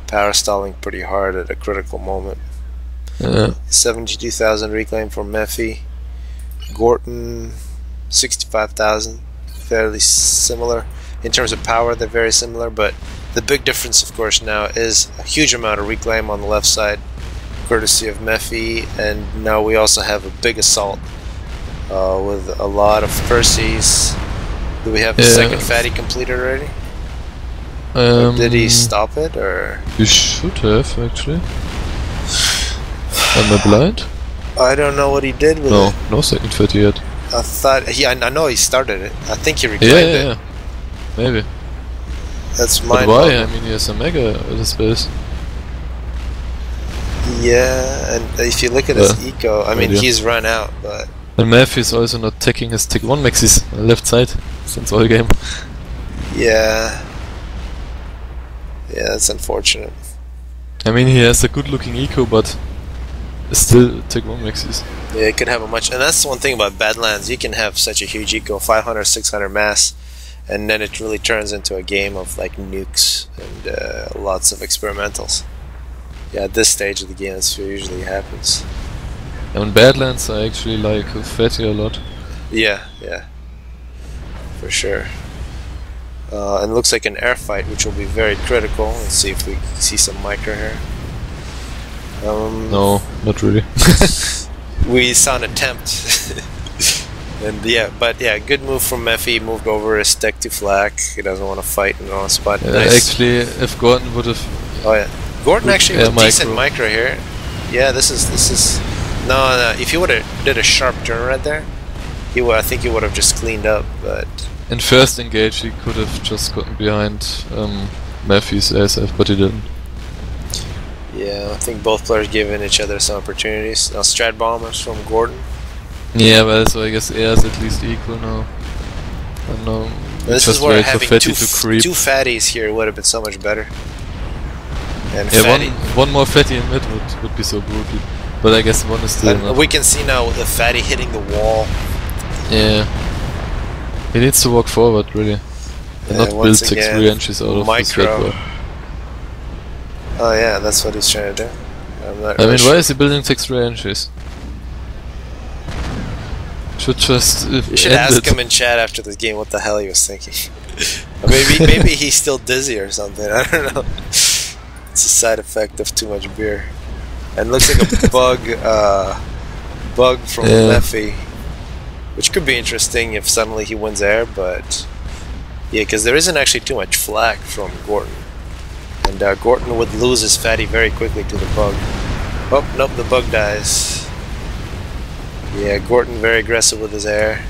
power stalling pretty hard at a critical moment. 72,000 reclaim for Mephi. Gorton, 65,000. Fairly similar. In terms of power, they're very similar, but the big difference, of course, now is a huge amount of reclaim on the left side, courtesy of Mephi, and now we also have a big assault with a lot of Percy's. Do we have the second Fatty completed already? Did he stop it, or? You should have, actually. Am I blind? I don't know what he did with it. No second Fatty yet. I thought I know he started it. I think he reclaimed it. Yeah. Maybe. That's my. But why? I mean, he has a Mega at his base. Yeah, and if you look at his eco, I mean, he's run out, but. And Mephi is also not taking his tick 1 maxis left side since all game. Yeah. Yeah, that's unfortunate. I mean, he has a good looking eco, but still tick 1 maxis. Yeah, it could have a much, and that's one thing about Badlands. You can have such a huge eco, 500, 600 mass, and then it really turns into a game of like nukes and lots of experimentals. Yeah, at this stage of the game, that's what usually happens. And Badlands, I actually like Fatty a lot. Yeah, for sure. And it looks like an air fight, which will be very critical. Let's see if we see some micro here. No, not really. We saw an attempt. And good move from Mephi. Moved over his deck to flak. He doesn't want to fight in the wrong spot. Nice. Actually, if Gorton would have... Oh yeah, Gorton actually with decent micro here. Yeah, this is... No, if he would have did a sharp turn right there, I think he would have just cleaned up, but... In first engage he could have just gotten behind Mephi's ASF, but he didn't. Yeah, I think both players giving each other some opportunities. Now strat bombers from Gorton. Yeah, well, so I guess air is at least equal now. I don't know. This is where having two Fatties here would have been so much better. And yeah, one more Fatty in mid would be so brutal. But I guess one is still enough. We can see now the Fatty hitting the wall. Yeah. He needs to walk forward, really. And not build 6 re-entries out of this red bar. Oh yeah, that's what he's trying to do. I'm not I really mean, sure. why is he building 6 entries? Should just You should end ask it. him in chat after this game what the hell he was thinking. Or maybe he's still dizzy or something. I don't know. It's a side effect of too much beer. And looks like a bug from Mephi, which could be interesting if suddenly he wins air, but yeah, because there isn't actually too much flak from Gorton, and Gorton would lose his fatty very quickly to the bug. Oh nope, the bug dies. Yeah, Gorton very aggressive with his air.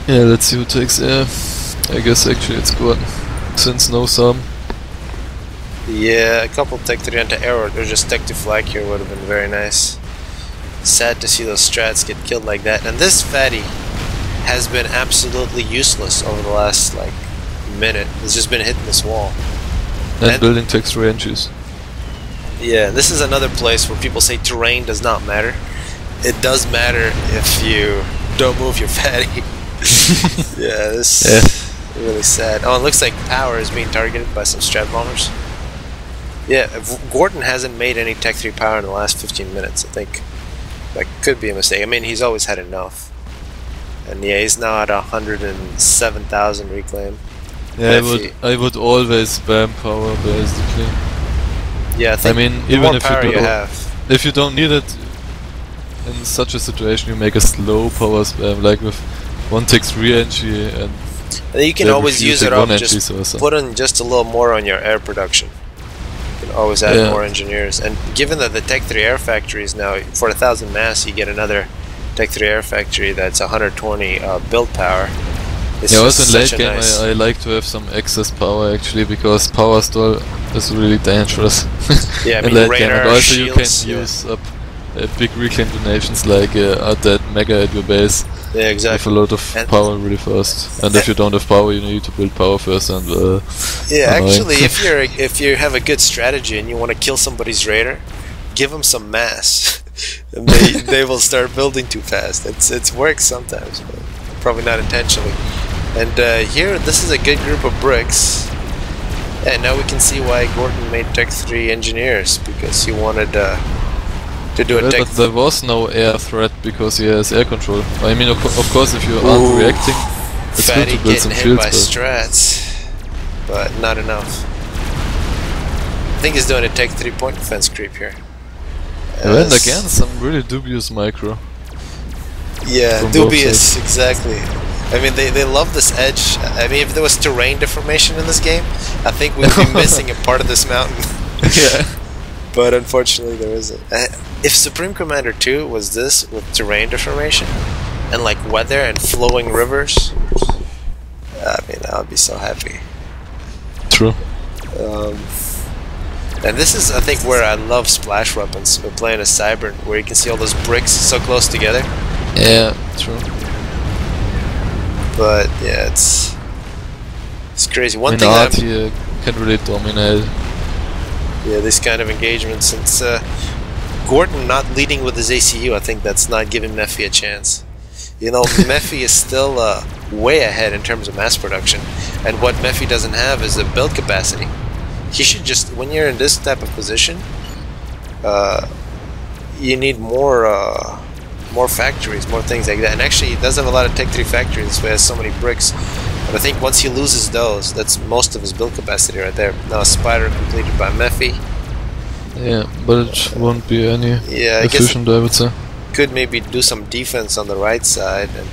Yeah, let's see who takes air. I guess actually it's Gorton, since no sum. Yeah, a couple tech 3 into air or just tech to flag here would have been very nice. Sad to see those strats get killed like that. And this fatty has been absolutely useless over the last like minute. It's just been hitting this wall. And building tech 3 entries. Yeah, this is another place where people say terrain does not matter. It does matter if you don't move your fatty. Yeah, this is really sad. Oh, it looks like power is being targeted by some strat bombers. Yeah, Gorton hasn't made any Tech 3 power in the last 15 minutes. I think that could be a mistake. I mean, he's always had enough. And yeah, he's now at 107,000 reclaim. Yeah, I would always spam power basically. Yeah, I think even if power you have. If you don't need it in such a situation, you make a slow power spam, like with 1 Tech 3 entry, and you can always use it up. Just also. Put in just a little more on your air production. You can always add more engineers. And given that the Tech 3 air factory is now for 1,000 mass, you get another Tech 3 air factory that's 120 build power. Yeah, also in late game I like to have some excess power actually, because power stall is really dangerous. Yeah, I mean, in late game, and also shields, you can use up big reclaim donations like that mega at your base. Yeah, exactly. With a lot of power really fast. And if you don't have power, you need to build power first. And yeah, actually, if you have a good strategy and you want to kill somebody's raider, give them some mass, and they will start building too fast. It works sometimes, but probably not intentionally. And here, this is a good group of bricks. And now we can see why Gorton made Tech 3 engineers, because he wanted to do a but there was no air threat because he has air control. I mean, of course, if you aren't reacting, it's good to build some shields. By strats, but not enough. I think he's doing a Tech 3 point defense creep here. And again, some really dubious micro. Yeah, dubious, exactly. I mean, they love this edge. I mean, if there was terrain deformation in this game, I think we'd be missing a part of this mountain. Yeah. But unfortunately, there isn't. If Supreme Commander 2 was this with terrain deformation and like weather and flowing rivers, I mean, I would be so happy. True. And this is, I think, where I love splash weapons. We're playing as Cybern, where you can see all those bricks so close together. Yeah, true. But yeah, it's crazy. One thing that here can really dominate. Yeah, this kind of engagement, since Gorton not leading with his ACU, I think that's not giving Mephi a chance. You know, Mephi is still way ahead in terms of mass production, and what Mephi doesn't have is the build capacity. He should just, when you're in this type of position, you need more factories, more things like that. And actually, he does have a lot of Tech 3 factories, so he has so many bricks. But I think once he loses those, that's most of his build capacity right there. Now a spider completed by Mephi. Yeah, but it won't be any efficient, I would say. Could maybe do some defense on the right side. And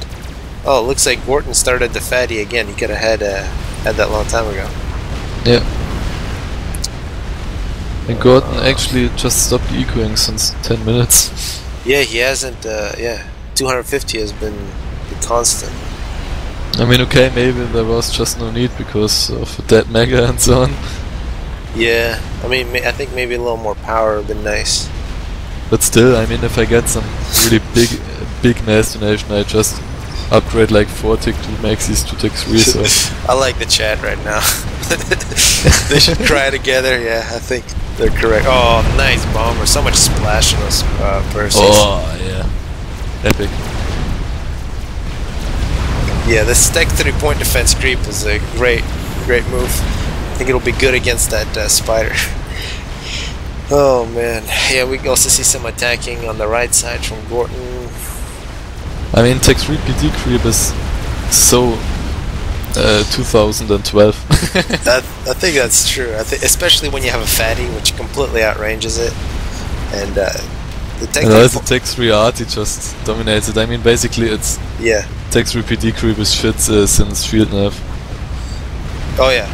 oh, it looks like Gorton started the fatty again. He could have had that long time ago. Yeah. And Gorton actually just stopped ecoing since 10 minutes. Yeah, he hasn't. Yeah, 250 has been the constant. I mean, okay, maybe there was just no need because of that mega and so on. Yeah, I mean, I think maybe a little more power would have been nice. But still, I mean, if I get some really big mass donation, I just upgrade like 4 Tech 2 maxis to Tech 3, so... I like the chat right now. They should cry together, yeah, I think they're correct. Oh, nice bomber, so much splash in those bursts. Oh, yeah. Epic. Yeah, this Tech 3 point defense creep is a great move. I think it'll be good against that spider. Oh man, yeah, we can also see some attacking on the right side from Gorton. I mean, Tech 3 PD creep is so 2012. I think that's true. I think, especially when you have a fatty, which completely outranges it, and the Tech. And also Tech 3 Arty just dominates it. I mean, basically, it's yeah. Tech 3 PD creep is shit since Shield Nerf. Oh yeah,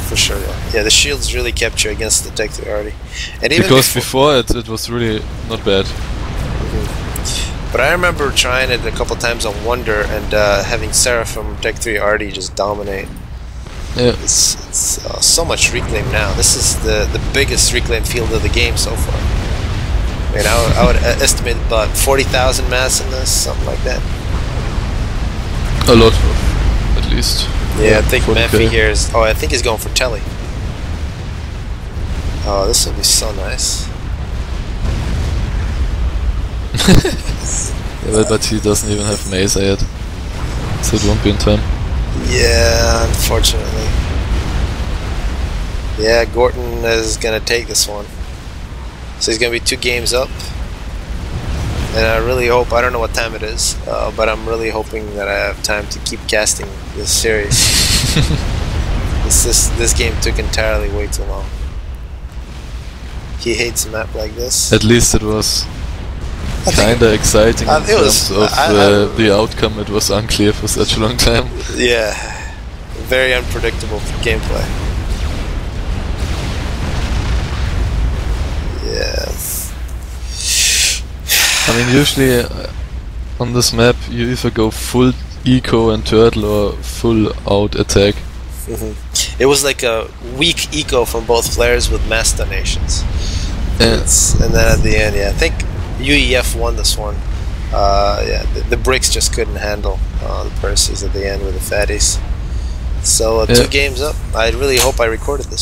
for sure. Yeah, the shields really kept you against the Tech 3 already, and even because before it was really not bad. But I remember trying it a couple times on Wonder and having Seraphim Tech 3 Arty just dominate. Yeah. It's so much reclaim now. This is the biggest reclaim field of the game so far. I mean, I would estimate about 40,000 mass in this, something like that. A lot, at least. Yeah, I think 40K. Memphi here is... Oh, I think he's going for Telly. Oh, this will be so nice. Yeah, but he doesn't even have Mesa yet, so it won't be in time. Yeah, unfortunately. Yeah, Gorton is gonna take this one. So he's gonna be 2 games up. And I really hope, I don't know what time it is, but I'm really hoping that I have time to keep casting this series. This game took entirely way too long. He hates a map like this. At least it was kinda exciting in terms of the outcome. It was unclear for such a long time. Yeah, very unpredictable gameplay. Yeah. I mean, usually on this map you either go full eco and turtle or full out attack. It was like a weak eco from both players with mass donations. Yeah. And then at the end, yeah, I think UEF won this one. Yeah, the bricks just couldn't handle the Percies at the end with the fatties. So 2 games up. I really hope I recorded this.